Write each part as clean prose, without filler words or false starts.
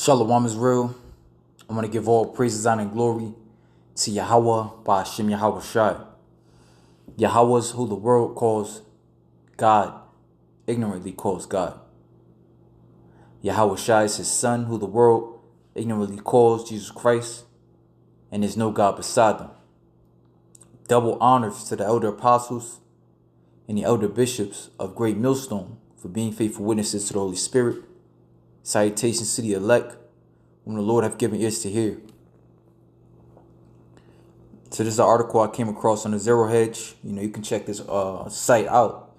Shalom is real. I want to give all praises, honor, and glory to Yahweh by Hashem Yahweh Shai. Yahweh is who the world calls God, ignorantly calls God. Yahweh Shai is his son, who the world ignorantly calls Jesus Christ, and there's no God beside them. Double honors to the elder apostles and the elder bishops of Great Millstone for being faithful witnesses to the Holy Spirit. Salutations to the elect, whom the Lord have given ears to hear. So this is an article I came across on the Zero Hedge. You can check this site out.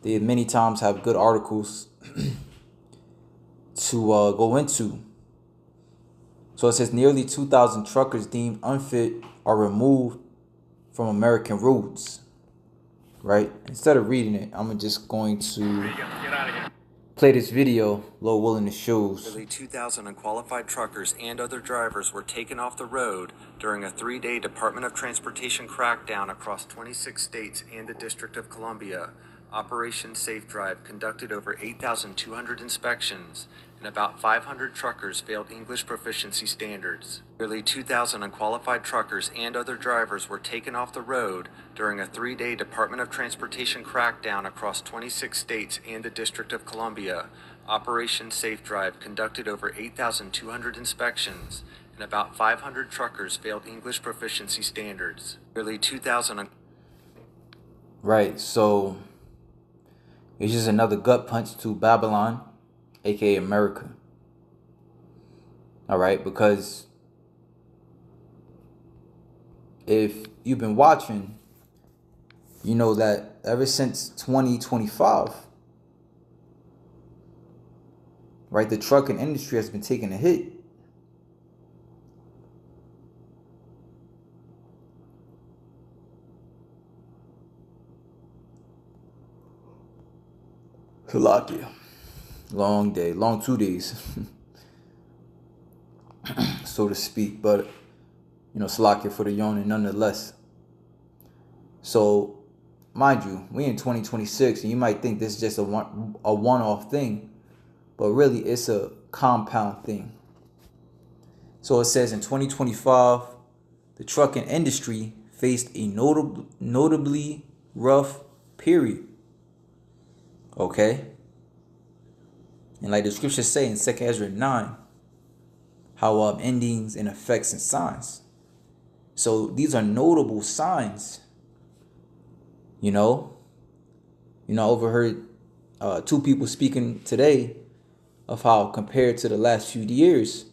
They many times have good articles to go into. So it says nearly 2,000 truckers deemed unfit are removed from American roads. Right? Instead of reading it, I'm just going to play this video, Lord willing, it shows. Nearly 2,000 unqualified truckers and other drivers were taken off the road during a 3-day Department of Transportation crackdown across 26 states and the District of Columbia. Operation Safe Drive conducted over 8,200 inspections, and about 500 truckers failed English proficiency standards. Nearly 2,000 unqualified truckers and other drivers were taken off the road during a 3-day Department of Transportation crackdown across 26 states and the District of Columbia. Operation Safe Drive conducted over 8,200 inspections, and about 500 truckers failed English proficiency standards. Nearly 2,000. Right, so it's just another gut punch to Babylon, aka America. All right, because if you've been watching, you know that ever since 2025, right, the trucking industry has been taking a hit. Salakia. Long day, long 2 days, so to speak, but Salakia for the yawning nonetheless. So, mind you, we in 2026, and you might think this is just a one-off thing, but really it's a compound thing. So it says in 2025, the trucking industry faced a notably rough period. Okay? And like the scriptures say in 2 Ezra 9, how endings and effects and signs. So these are notable signs. I overheard two people speaking today of how, compared to the last few years,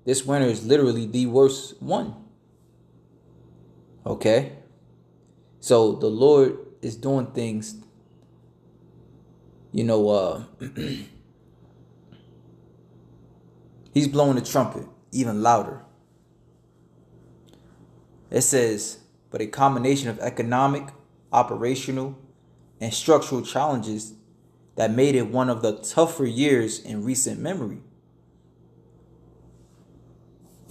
this winter is literally the worst one. Okay? So the Lord is doing things, he's blowing the trumpet even louder. It says, but a combination of economic, operational, and structural challenges that made it one of the tougher years in recent memory.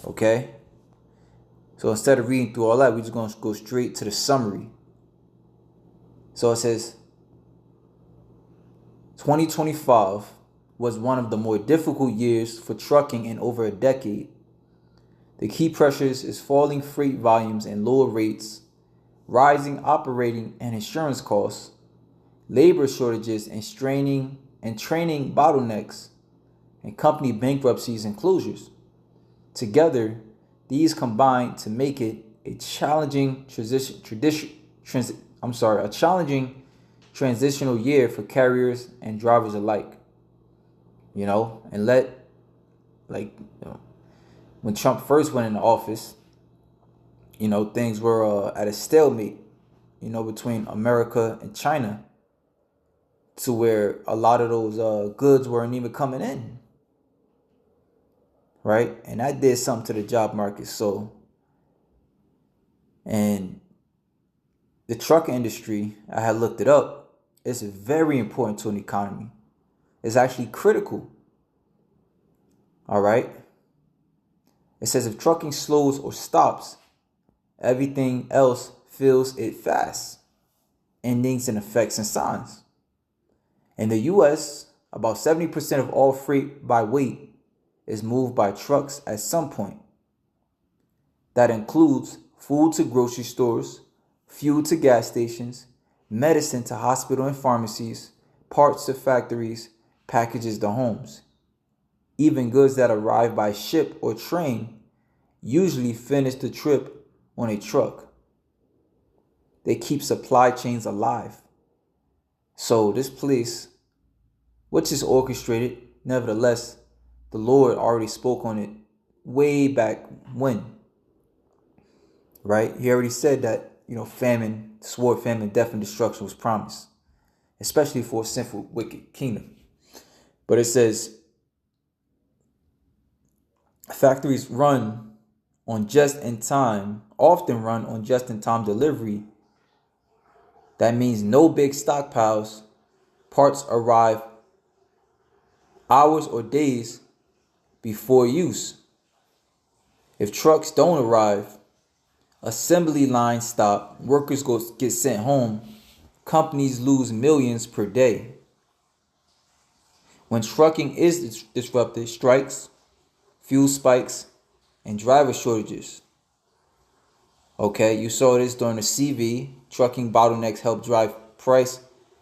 Okay? So instead of reading through all that, we're just going to go straight to the summary. So it says, 2025 was one of the more difficult years for trucking in over a decade. The key pressures is falling freight volumes and lower rates, rising operating and insurance costs, labor shortages and training bottlenecks, and company bankruptcies and closures. Together, these combine to make it a challenging transitional year for carriers and drivers alike. When Trump first went into office, things were at a stalemate, between America and China, to where a lot of those goods weren't even coming in. Right? And that did something to the job market. And the truck industry, I had looked it up, it's very important to an economy. It's actually critical. All right? It says if trucking slows or stops, everything else feels it fast. Endings and effects and signs. In the U.S., about 70% of all freight by weight is moved by trucks at some point. That includes food to grocery stores, fuel to gas stations, medicine to hospital and pharmacies, parts to factories, packages to homes. Even goods that arrive by ship or train usually finish the trip on a truck. They keep supply chains alive. So this place, which is orchestrated, nevertheless, the Lord already spoke on it way back when. Right? He already said that, famine, sword, famine, death, and destruction was promised, especially for a sinful, wicked kingdom. But it says, factories often run on just-in-time delivery. That means no big stockpiles. Parts arrive hours or days before use. If trucks don't arrive, assembly lines stop, workers get sent home, companies lose millions per day. When trucking is disrupted, strikes, fuel spikes, and driver shortages. Okay, you saw this during the CV. Trucking bottlenecks help drive price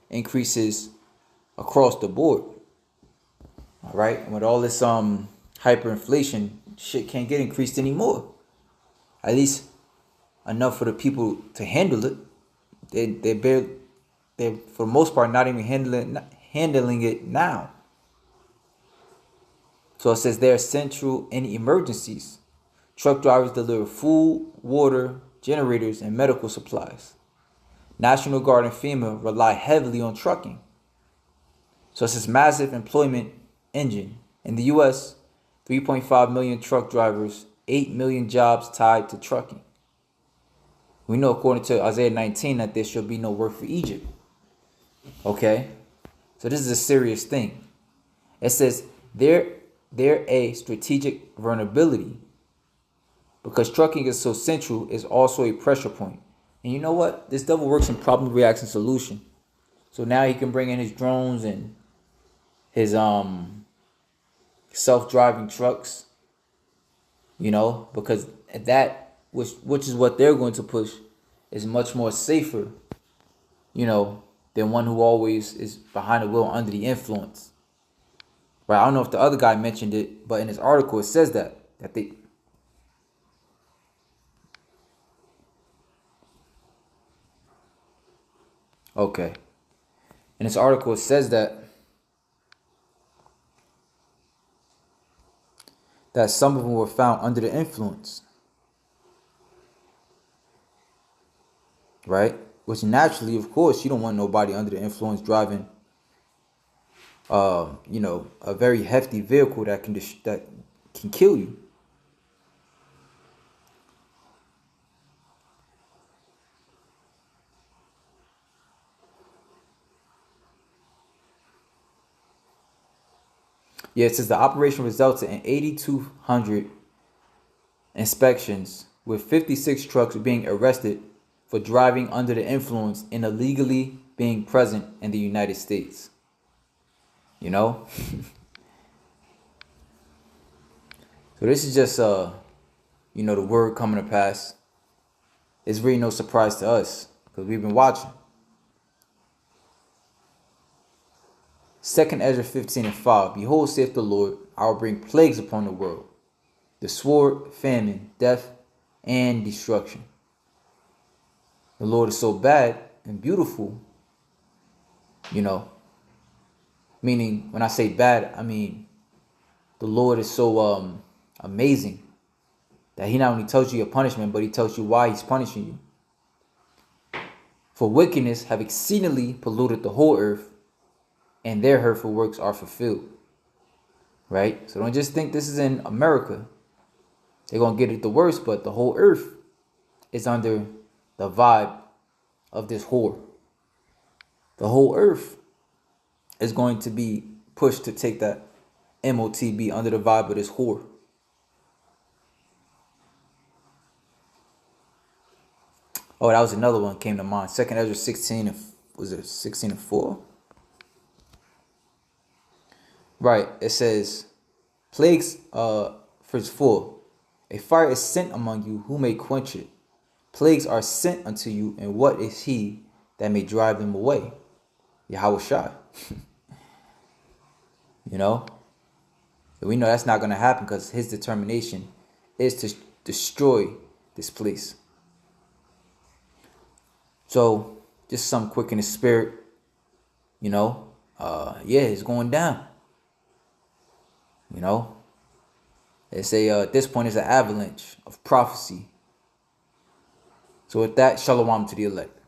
increases across the board. All right, and with all this hyperinflation, shit can't get increased anymore. At least enough for the people to handle it. They're for the most part not even handling it now. So it says they're essential in emergencies. Truck drivers deliver food, water, generators, and medical supplies. National Guard and FEMA rely heavily on trucking. So it's this massive employment engine. In the U.S., 3.5 million truck drivers, 8 million jobs tied to trucking. We know according to Isaiah 19 that there shall be no work for Egypt. Okay? So this is a serious thing. It says they're a strategic vulnerability because trucking is so central is also a pressure point. And you know what? This devil works in problem, reaction, solution. So now he can bring in his drones and his self-driving trucks, because that which is what they're going to push is much more safer, than one who always is behind the wheel under the influence. Right? I don't know if the other guy mentioned it, but in his article it says that they. Okay. In this article it says that some of them were found under the influence. Right? Which naturally, of course, you don't want nobody under the influence driving a very hefty vehicle that can kill you. Yeah, it says the operation resulted in 8,200 inspections, with 56 trucks being arrested for driving under the influence and illegally being present in the United States. So this is just the word coming to pass. It's really no surprise to us because we've been watching. 2 Ezra 15:5. Behold, saith the Lord, I will bring plagues upon the world, the sword, famine, death, and destruction. The Lord is so bad and beautiful, meaning when I say bad, I mean the Lord is so amazing that he not only tells you your punishment, but he tells you why he's punishing you. For wickedness have exceedingly polluted the whole earth, and their hurtful works are fulfilled. Right? So don't just think this is in America. They're going to get it the worst, but the whole earth is under the vibe of this whore. The whole earth is going to be pushed to take that MOTB under the vibe of this whore. Oh, that was another one came to mind. 2 Ezra 16, was it 16:4? Right, it says, Plagues, verse 4. A fire is sent among you, who may quench it? Plagues are sent unto you, and what is he that may drive them away? Yahweh Shai. You know? And we know that's not going to happen because his determination is to destroy this place. So, just some quick in the spirit, you know, yeah, it's going down. You know, they say at this point it's an avalanche of prophecy. So with that, shalom to the elect.